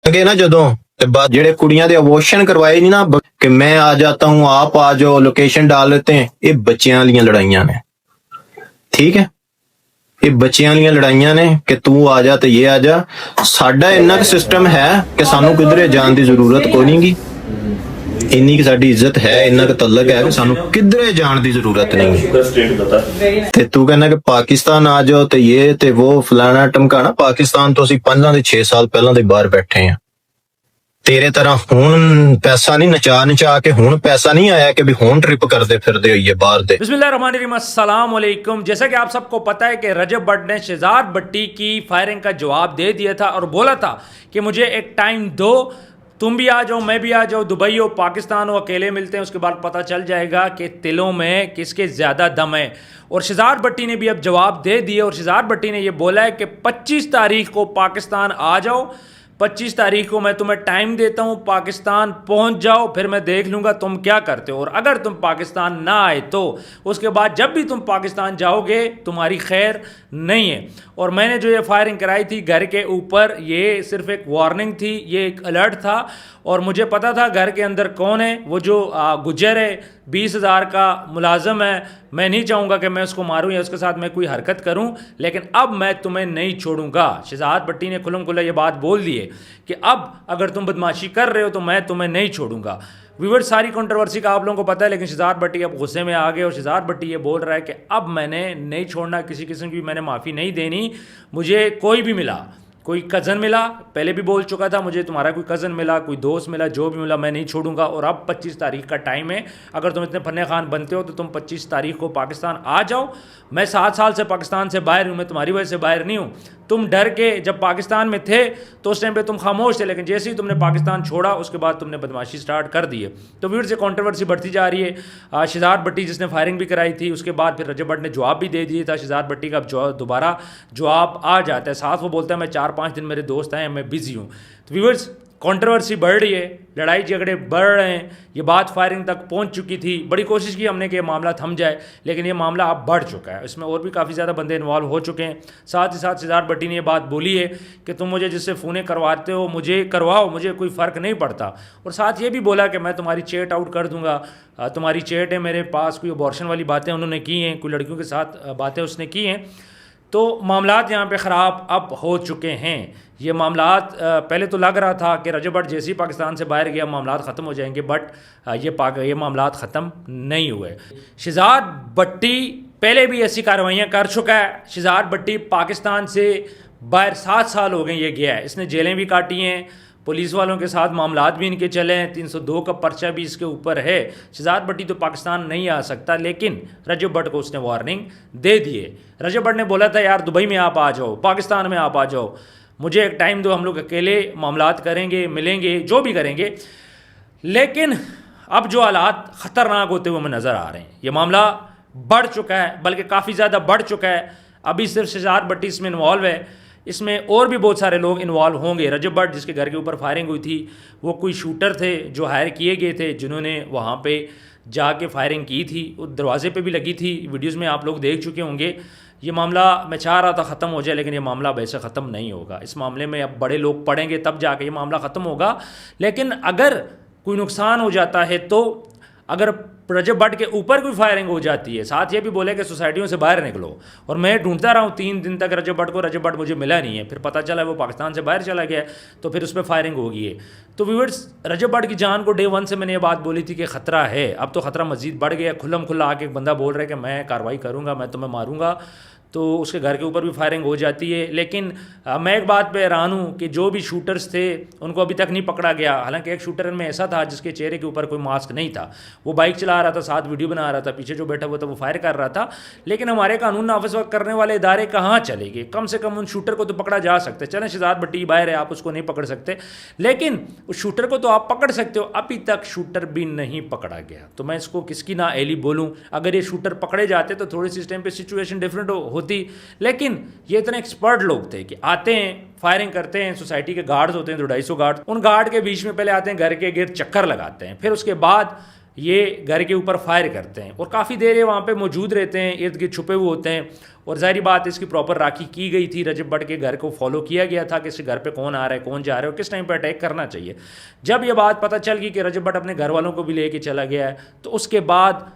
गए ना जदों ते बाद जेड़े कुड़ियां दे अबॉर्शन करवाए नहीं ना कि मैं आ जाता हूँ आप आ जाओ लोकेशन डाल लेते हैं, ये बच्चियां वालियां लड़ाइयां ने। ठीक है, ये बच्चियां वालियां लड़ाइयां ने कि तू आ जा ते ये आ जा। साडा इन्ना क सिस्टम है कि सानू किधरे जान की जरूरत कोई नहीं गी। इन्नी की साडी इज्जत है, इन्ना क तलक है कि सानू किधरे जान की जरूरत नहीं है। ते तू कहना कि पाकिस्तान आ जाओ ते ये ते वो फलाना टमकाना। पाकिस्तान तो असीं 5 से 6 साल पहला दे बाहर बैठे हैं। तेरे तरह हुन पैसा नहीं नचा नचा के हुन पैसा नहीं आया कि भी हुन ट्रिप करते फिरदे होइए बाहर दे। बिस्मिल्लाहिर्रहमानिर्रहीम, अस्सलाम वालेकुम। जैसा कि आप सबको पता है कि रजब भट्ट ने शहजाद भट्टी की फायरिंग का जवाब दे दिया था और बोला था कि मुझे एक टाइम दो, तुम भी आ जाओ मैं भी आ जाओ, दुबई हो पाकिस्तान हो, अकेले मिलते हैं, उसके बाद पता चल जाएगा कि तिलों में किसके ज़्यादा दम है। और शहजाद भट्टी ने भी अब जवाब दे दिया और शहजाद भट्टी ने यह बोला है कि 25 तारीख को पाकिस्तान आ जाओ, 25 तारीख को मैं तुम्हें टाइम देता हूं, पाकिस्तान पहुंच जाओ, फिर मैं देख लूंगा तुम क्या करते हो। और अगर तुम पाकिस्तान ना आए तो उसके बाद जब भी तुम पाकिस्तान जाओगे तुम्हारी खैर नहीं है। और मैंने जो ये फायरिंग कराई थी घर के ऊपर, ये सिर्फ एक वार्निंग थी, ये एक अलर्ट था और मुझे पता था घर के अंदर कौन है। वो जो गुजर है 20,000 का मुलाजम है, मैं नहीं चाहूँगा कि मैं उसको मारूं या उसके साथ मैं कोई हरकत करूं, लेकिन अब मैं तुम्हें नहीं छोड़ूंगा। शहजाद भट्टी ने खुल्लम खुल्ला ये बात बोल दी है कि अब अगर तुम बदमाशी कर रहे हो तो मैं तुम्हें नहीं छोड़ूंगा। व्यूअर्स, सारी कंट्रोवर्सी का आप लोगों को पता है, लेकिन शहजाद भट्टी अब गुस्से में आ गए और शहजाद भट्टी ये बोल रहा है कि अब मैंने नहीं छोड़ना, किसी किस्म की मैंने माफ़ी नहीं देनी। मुझे कोई भी मिला, कोई कज़न मिला, पहले भी बोल चुका था, मुझे तुम्हारा कोई कज़न मिला, कोई दोस्त मिला, जो भी मिला मैं नहीं छोड़ूंगा। और अब 25 तारीख का टाइम है, अगर तुम इतने फन्ने खान बनते हो तो तुम 25 तारीख को पाकिस्तान आ जाओ। मैं 7 साल से पाकिस्तान से बाहर हूँ, मैं तुम्हारी वजह से बाहर नहीं हूँ। तुम डर के जब पाकिस्तान में थे तो उस टाइम पे तुम खामोश थे, लेकिन जैसे ही तुमने पाकिस्तान छोड़ा उसके बाद तुमने बदमाशी स्टार्ट कर दी है। तो फिर से कंट्रोवर्सी बढ़ती जा रही है। शहजाद भट्टी जिसने फायरिंग भी कराई थी, उसके बाद फिर रजब भट्ट ने जवाब भी दे दिया था। शहजाद भट्टी का दोबारा जवाब आ जाता है, साथ वो बोलता है मैं 4-5 दिन मेरे दोस्त हैं, मैं बिजी हूँ। तो व्यूअर्स, कंट्रोवर्सी बढ़ रही है, लड़ाई झगड़े बढ़ रहे हैं, ये बात फायरिंग तक पहुंच चुकी थी। बड़ी कोशिश की हमने कि ये मामला थम जाए, लेकिन ये मामला अब बढ़ चुका है, इसमें और भी काफ़ी ज़्यादा बंदे इन्वॉल्व हो चुके हैं। साथ ही साथ शहजाद भट्टी ने ये बात बोली है कि तुम मुझे जिससे फ़ोने करवाते हो मुझे करवाओ, मुझे कोई फ़र्क नहीं पड़ता। और साथ ये भी बोला कि मैं तुम्हारी चैट आउट कर दूंगा, तुम्हारी चैट है मेरे पास, कोई अबॉर्शन वाली बातें उन्होंने की हैं, कोई लड़कियों के साथ बातें उसने की हैं। तो मामलात यहाँ पे ख़राब अब हो चुके हैं। ये मामलात पहले तो लग रहा था कि रजब भट्ट जैसे ही पाकिस्तान से बाहर गया मामलात ख़त्म हो जाएंगे, बट ये मामलात ख़त्म नहीं हुए। शहजाद भट्टी पहले भी ऐसी कार्रवाइयाँ कर चुका है। शहजाद भट्टी पाकिस्तान से बाहर 7 साल हो गए ये गया है, इसने जेलें भी काटी हैं, पुलिस वालों के साथ मामलात भी इनके चले हैं, 302 का पर्चा भी इसके ऊपर है। शहजाद भट्टी तो पाकिस्तान नहीं आ सकता, लेकिन रजब भट्ट को उसने वार्निंग दे दी है। रजब भट्ट ने बोला था यार दुबई में आप आ जाओ, पाकिस्तान में आप आ जाओ, मुझे एक टाइम दो, हम लोग अकेले मामलात करेंगे, मिलेंगे, जो भी करेंगे। लेकिन अब जो हालात ख़तरनाक होते हुए हमें नज़र आ रहे हैं, ये मामला बढ़ चुका है, बल्कि काफ़ी ज़्यादा बढ़ चुका है। अभी सिर्फ शहजाद भट्टी इसमें इन्वॉल्व है, इसमें और भी बहुत सारे लोग इन्वॉल्व होंगे। रजब भट्ट जिसके घर के ऊपर फायरिंग हुई थी, वो कोई शूटर थे जो हायर किए गए थे, जिन्होंने वहाँ पे जाके फायरिंग की थी। वो दरवाजे पे भी लगी थी, वीडियोस में आप लोग देख चुके होंगे। ये मामला मैं चाह रहा था ख़त्म हो जाए, लेकिन ये मामला वैसे ख़त्म नहीं होगा। इस मामले में अब बड़े लोग पड़ेंगे तब जाके ये मामला ख़त्म होगा। लेकिन अगर कोई नुकसान हो जाता है, तो अगर रजब भट्ट के ऊपर कोई फायरिंग हो जाती है, साथ ये भी बोले कि सोसाइटियों से बाहर निकलो, और मैं ढूंढता रहा हूँ 3 दिन तक रजब भट्ट को, रजब भट्ट मुझे मिला नहीं है। फिर पता चला वो पाकिस्तान से बाहर चला गया, तो फिर उस पर फायरिंग हो गई है। तो व्यूअर्स, रजब भट्ट की जान को डे 1 से मैंने ये बात बोली थी कि ख़तरा है। अब तो ख़तरा मज़ीद बढ़ गया, खुल्लम खुल्ला आके एक बंदा बोल रहा है कि मैं कार्रवाई करूँगा, मैं तुम्हें मारूँगा, तो उसके घर के ऊपर भी फायरिंग हो जाती है। लेकिन मैं एक बात पे हैरान हूँ कि जो भी शूटर्स थे उनको अभी तक नहीं पकड़ा गया। हालांकि एक शूटर में ऐसा था जिसके चेहरे के ऊपर कोई मास्क नहीं था, वो बाइक चला रहा था, साथ वीडियो बना रहा था, पीछे जो बैठा हुआ था वो फायर कर रहा था। लेकिन हमारे कानून नाफिज करने वाले इदारे कहाँ चले गए? कम से कम उन शूटर को तो पकड़ा जा सकता है। चलें शहजाद भट्टी बाहर है, आप उसको नहीं पकड़ सकते, लेकिन उस शूटर को तो आप पकड़ सकते हो। अभी तक शूटर भी नहीं पकड़ा गया, तो मैं इसको किसकी ना एली बोलूँ। अगर ये शूटर पकड़े जाते तो थोड़ी सी इस टाइम पर सिचुएशन डिफरेंट होती, लेकिन ये इतने एक्सपर्ट लोग थे कि आते हैं, फायरिंग करते हैं, सोसाइटी के गार्ड्स होते हैं 250 गार्ड, उन गार्ड के बीच में पहले आते हैं, घर के गिर्द चक्कर लगाते हैं, फिर उसके बाद ये घर के ऊपर फायर करते हैं और काफ़ी देर ये वहाँ पे मौजूद रहते हैं, इर्द गिर्द छुपे हुए होते हैं। और ज़ाहिर बात है इसकी प्रॉपर राखी की गई थी, रजब भट्ट के घर को फॉलो किया गया था कि इसके घर पे कौन आ रहा है, कौन जा रहा है और किस टाइम पे अटैक करना चाहिए। जब ये बात पता चल गई कि रजब भट्ट अपने घर वालों को भी लेके चला गया है, तो उसके बाद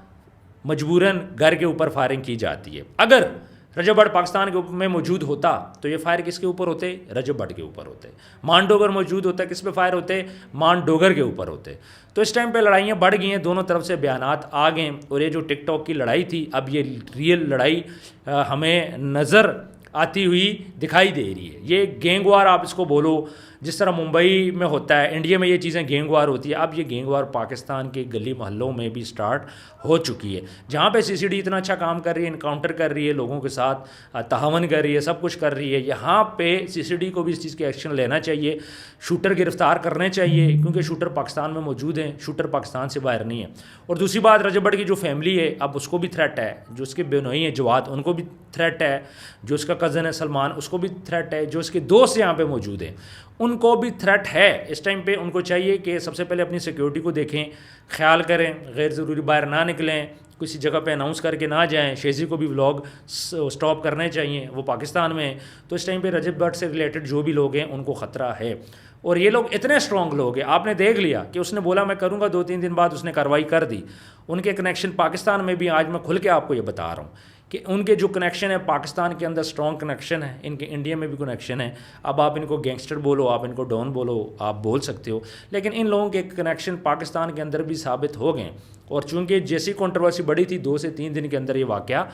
मजबूरन घर के ऊपर फायरिंग की जाती है। अगर रजब भट्ट पाकिस्तान के में मौजूद होता तो ये फायर किसके ऊपर होते? रजब भट्ट के ऊपर होते। मान डोगर मौजूद होता, किस पे फायर होते? मान डोगर के ऊपर होते। तो इस टाइम पे लड़ाइयाँ बढ़ गई हैं, दोनों तरफ से बयानात आ गए और ये जो टिकटॉक की लड़ाई थी, अब ये रियल लड़ाई हमें नज़र आती हुई दिखाई दे रही है। ये गैंगवार आप इसको बोलो, जिस तरह मुंबई में होता है, इंडिया में ये चीज़ें गैंगवार होती है, अब ये गैंगवार पाकिस्तान के गली मोहल्लों में भी स्टार्ट हो चुकी है। जहाँ पे सीसीडी इतना अच्छा काम कर रही है, इनकाउंटर कर रही है, लोगों के साथ तावन कर रही है, सब कुछ कर रही है, यहाँ पे सीसीडी को भी इस चीज़ के एक्शन लेना चाहिए, शूटर गिरफ्तार करने चाहिए, क्योंकि शूटर पाकिस्तान में मौजूद हैं, शूटर पाकिस्तान से बाहर नहीं है। और दूसरी बात, रजब भट्ट की जो फैमिली है, अब उसको भी थ्रेट है, जो उसके बेनोई है जवाद, उनको भी थ्रेट है, जो उसका कज़न है सलमान, उसको भी थ्रेट है, जो उसके दोस्त यहाँ पे मौजूद हैं उनको भी थ्रेट है। इस टाइम पे उनको चाहिए कि सबसे पहले अपनी सिक्योरिटी को देखें, ख्याल करें, गैर ज़रूरी बाहर ना निकलें, किसी जगह पे अनाउंस करके ना जाएं। शेज़ी को भी व्लॉग स्टॉप करने चाहिए, वो पाकिस्तान में है। तो इस टाइम पे रजब भट्ट से रिलेटेड जो भी लोग हैं उनको ख़तरा है। और ये लोग इतने स्ट्रॉन्ग लोग हैं, आपने देख लिया कि उसने बोला मैं करूँगा, 2-3 दिन बाद उसने कार्रवाई कर दी। उनके कनेक्शन पाकिस्तान में भी, आज मैं खुल के आपको ये बता रहा हूँ कि उनके जो कनेक्शन है पाकिस्तान के अंदर स्ट्रॉन्ग कनेक्शन है, इनके इंडिया में भी कनेक्शन है। अब आप इनको गैंगस्टर बोलो, आप इनको डॉन बोलो, आप बोल सकते हो, लेकिन इन लोगों के कनेक्शन पाकिस्तान के अंदर भी साबित हो गए। और चूंकि जैसी कंट्रोवर्सी बढ़ी थी, 2 से 3 दिन के अंदर ये वाक़या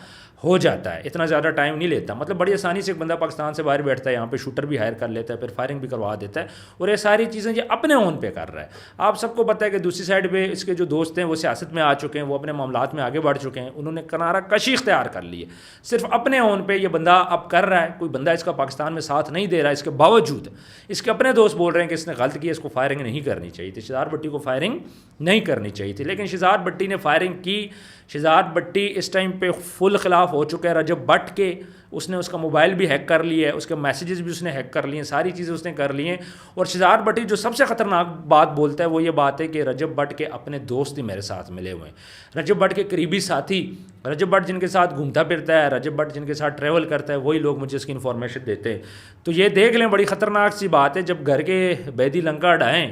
हो जाता है, इतना ज़्यादा टाइम नहीं लेता। मतलब बड़ी आसानी से एक बंदा पाकिस्तान से बाहर बैठता है, यहाँ पे शूटर भी हायर कर लेता है, फिर फायरिंग भी करवा देता है, और ये सारी चीज़ें ये अपने ओन पे कर रहा है। आप सबको पता है कि दूसरी साइड पे इसके जो दोस्त हैं वो सियासत में आ चुके हैं, वो अपने मामलात में आगे बढ़ चुके हैं, उन्होंने किनारा कशी इख्तियार कर ली है। सिर्फ अपने ओन पे ये बंदा अब कर रहा है, कोई बंदा इसका पाकिस्तान में साथ नहीं दे रहा है, इसके बावजूद इसके अपने दोस्त बोल रहे हैं कि इसने गलत किया, इसको फायरिंग नहीं करनी चाहिए थी, शहजाद भट्टी को फायरिंग नहीं करनी चाहिए थी। लेकिन शहजाद भट्टी ने फायरिंग की। शहजाद भट्टी इस टाइम पे फुल खिलाफ हो चुका है रजब भट्ट के। उसने उसका मोबाइल भी हैक कर लिया है, उसके मैसेजेस भी उसने हैक कर लिए हैं, सारी चीज़ें उसने कर ली हैं। और शहजाद भट्टी जो सबसे ख़तरनाक बात बोलता है वो ये बात है कि रजब भट्ट के अपने दोस्त ही मेरे साथ मिले हुए हैं, रजब भट्ट के करीबी साथी, रजब भट्ट जिनके साथ घूमता फिरता है, रजब भट्ट जिनके साथ ट्रैवल करता है, वही लोग मुझे इसकी इन्फॉर्मेशन देते हैं। तो ये देख लें, बड़ी ख़तरनाक सी बात है। जब घर के बैदी लंका डाएँ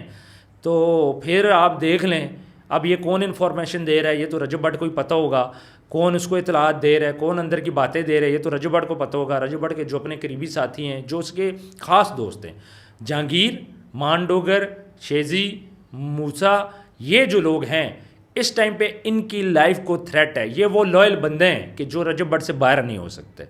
तो फिर आप देख लें अब ये कौन इन्फॉर्मेशन दे रहा है, ये तो रजब भट्ट को ही पता होगा। कौन उसको इतलात दे रहा है, कौन अंदर की बातें दे रहा है, ये तो रजब भट्ट को पता होगा। रजब भट्ट के जो अपने करीबी साथी हैं, जो उसके ख़ास दोस्त हैं, जहांगीर, मानडोगर, शेजी, मूसा, ये जो लोग हैं इस टाइम पे इनकी लाइफ को थ्रेट है। ये वो लॉयल बंदे हैं कि जो रजब भट्ट से बाहर नहीं हो सकते।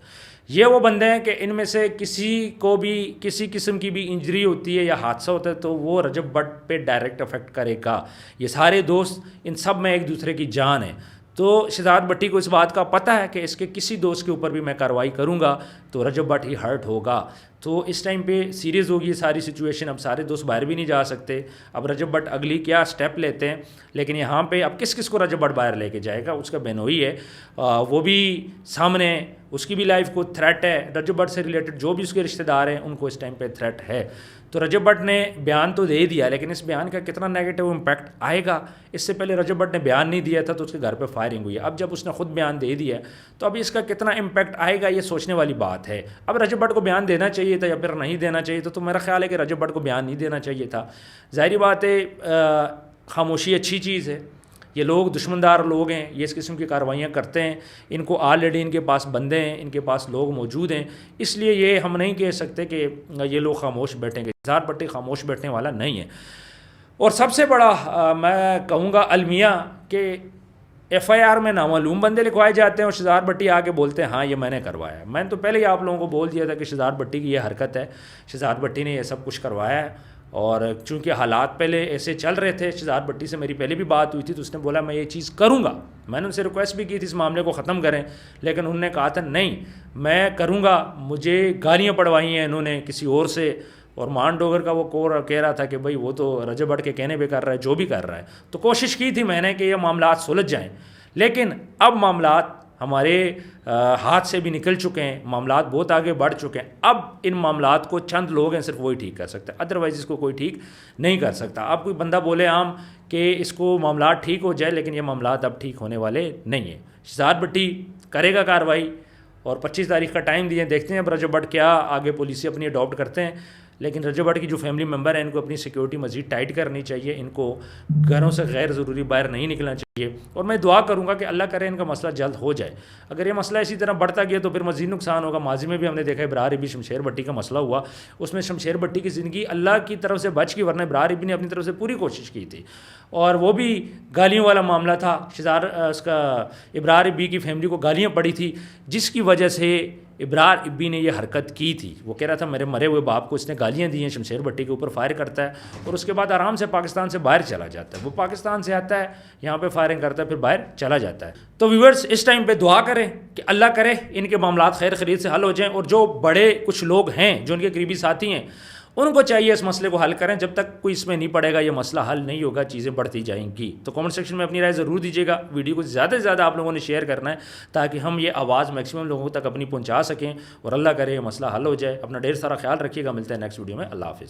ये वो बंदे हैं कि इनमें से किसी को भी किसी किस्म की भी इंजरी होती है या हादसा होता है तो वो रजब भट्ट पे डायरेक्ट अफेक्ट करेगा। ये सारे दोस्त, इन सब में एक दूसरे की जान है। तो शहजाद भट्टी को इस बात का पता है कि इसके किसी दोस्त के ऊपर भी मैं कार्रवाई करूंगा तो रजब भट्ट ही हर्ट होगा। तो इस टाइम पे सीरियस होगी ये सारी सिचुएशन। अब सारे दोस्त बाहर भी नहीं जा सकते। अब रजब भट्ट अगली क्या स्टेप लेते हैं, लेकिन यहाँ पे अब किस किस को रजब भट्ट बाहर लेके जाएगा, उसका बेनोई है, वो भी सामने, उसकी भी लाइफ को थ्रेट है। रजब भट्ट से रिलेटेड जो भी उसके रिश्तेदार हैं उनको इस टाइम पे थ्रेट है। तो रजब भट्ट ने बयान तो दे दिया, लेकिन इस बयान का कितना नेगेटिव इम्पैक्ट आएगा, इससे पहले रजब भट्ट ने बयान नहीं दिया था तो उसके घर पे फायरिंग हुई है। अब जब उसने खुद बयान दे दिया तो अब इसका कितना इम्पैक्ट आएगा ये सोचने वाली बात है। अब रजब भट्ट को बयान देना चाहिए था या फिर नहीं देना चाहिए था, तो मेरा ख्याल है कि रजब भट्ट को बयान नहीं देना चाहिए था। ज़ाहिर बात है खामोशी अच्छी चीज़ है। ये लोग दुश्मनदार लोग हैं, ये इस किस्म की कार्रवाइयाँ करते हैं, इनको ऑलरेडी इनके पास बंदे हैं, इनके पास लोग मौजूद हैं, इसलिए ये हम नहीं कह सकते कि ये लोग खामोश बैठेंगे। शहजाद भट्टी खामोश बैठने वाला नहीं है। और सबसे बड़ा मैं कहूँगा अलमिया कि FIR में नामालूम बंदे लिखवाए जाते हैं और शहजाद भट्टी आके बोलते हैं हाँ ये मैंने करवाया। मैंने तो पहले ही आप लोगों को बोल दिया था कि शहजाद भट्टी की ये हरकत है, शहजाद भट्टी ने ये सब कुछ करवाया है। और चूंकि हालात पहले ऐसे चल रहे थे, शहजाद भट्टी से मेरी पहले भी बात हुई थी तो उसने बोला मैं ये चीज़ करूँगा। मैंने उनसे रिक्वेस्ट भी की थी इस मामले को ख़त्म करें, लेकिन उन्होंने कहा था नहीं मैं करूँगा। मुझे गालियाँ पड़वाई हैं इन्होंने किसी और से, और मान डोगर का वो कोर कह रहा था कि भाई वो तो रजब भट्ट के कहने पे कर रहा है, जो भी कर रहा है। तो कोशिश की थी मैंने कि ये मामलात सुलझ जाएँ, लेकिन अब मामलात हमारे हाथ से भी निकल चुके हैं, मामलात बहुत आगे बढ़ चुके हैं। अब इन मामलात को चंद लोग हैं सिर्फ वही ठीक कर सकते हैं, अदरवाइज़ इसको कोई ठीक नहीं कर सकता। अब कोई बंदा बोले आम कि इसको मामलात ठीक हो जाए, लेकिन ये मामलात अब ठीक होने वाले नहीं है। शहजाद भट्टी करेगा कार्रवाई और 25 तारीख का टाइम दिए, देखते हैं रजब भट्ट क्या आगे पॉलिसी अपनी अडॉप्ट करते हैं। लेकिन रजब भट्ट की जो फैमिली मेम्बर है इनको अपनी सिक्योरिटी मज़ीद टाइट करनी चाहिए, इनको घरों से गैर ज़रूरी बाहर नहीं निकलना चाहिए। और मैं दुआ करूंगा कि अल्लाह करे इनका मसला जल्द हो जाए। अगर ये मसला इसी तरह बढ़ता गया तो फिर मज़ीद नुकसान होगा। माजी में भी हमने देखा इब्रार इबी शमशेर भट्टी का मसला हुआ, उसमें शमशेर भट्टी की ज़िंदगी अल्लाह की तरफ से बच गई, वरना इब्रार इबी ने अपनी तरफ से पूरी कोशिश की थी और वो भी गालियों वाला मामला था। उसका इब्रार इबी की फैमिली को गालियाँ पड़ी थी, जिसकी वजह से इब्रार इब्बी ने यह हरकत की थी। वो कह रहा था मेरे मरे हुए बाप को इसने गालियाँ दी हैं, शमशेर भट्टी के ऊपर फायर करता है और उसके बाद आराम से पाकिस्तान से बाहर चला जाता है। वो पाकिस्तान से आता है, यहाँ पे फायरिंग करता है, फिर बाहर चला जाता है। तो व्यूअर्स इस टाइम पे दुआ करें कि अल्लाह करे इनके मामलात खैर खरीद से हल हो जाएँ, और जो बड़े कुछ लोग हैं जो उनके करीबी साथी हैं उनको चाहिए इस मसले को हल करें। जब तक कोई इसमें नहीं पड़ेगा ये मसला हल नहीं होगा, चीज़ें बढ़ती जाएंगी। तो कमेंट सेक्शन में अपनी राय ज़रूर दीजिएगा। वीडियो को ज़्यादा से ज़्यादा आप लोगों ने शेयर करना है ताकि हम ये आवाज़ मैक्सिमम लोगों तक अपनी पहुंचा सकें और अल्लाह करे ये मसला हल हो जाए। अपना ढेर सारा ख्याल रखिएगा, मिलता है नेक्स्ट वीडियो में। अल्लाह हाफिज़।